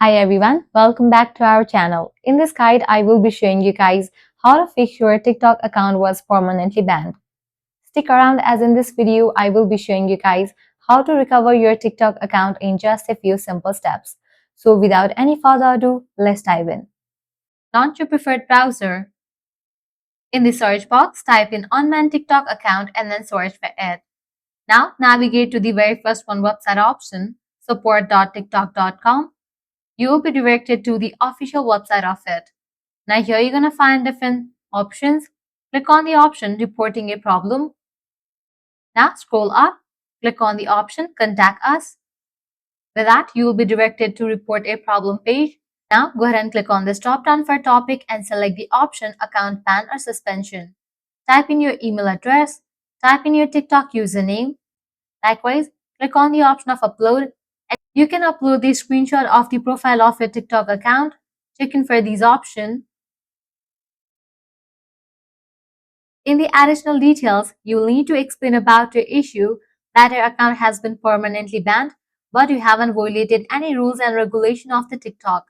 Hi everyone, welcome back to our channel. In this guide, I will be showing you guys how to fix your TikTok account was permanently banned. Stick around as in this video, I will be showing you guys how to recover your TikTok account in just a few simple steps. So without any further ado, let's dive in. Launch your preferred browser. In the search box, type in unbanned TikTok account and then search for it. Now navigate to the very first one website option, support.tiktok.com. You will be directed to the official website of it. Now here you're going to find different options. Click on the option reporting a problem. Now scroll up, click on the option contact us. With that, you will be directed to report a problem page. Now go ahead and click on this drop down for topic and select the option account ban or suspension. Type in your email address, type in your TikTok username. Likewise, click on the option of upload. You can upload the screenshot of the profile of your TikTok account. Check in for these options. In the additional details, you will need to explain about your issue that your account has been permanently banned, but you haven't violated any rules and regulation of the TikTok.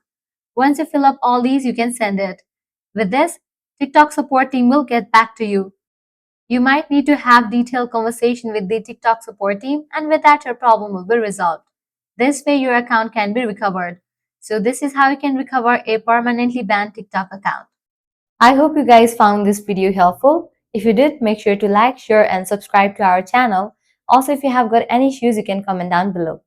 Once you fill up all these, you can send it. With this, TikTok support team will get back to you. You might need to have detailed conversation with the TikTok support team, and with that, your problem will be resolved. This way, your account can be recovered. So this is how you can recover a permanently banned TikTok account. I hope you guys found this video helpful. If you did, make sure to like, share and subscribe to our channel. Also, if you have got any issues, you can comment down below.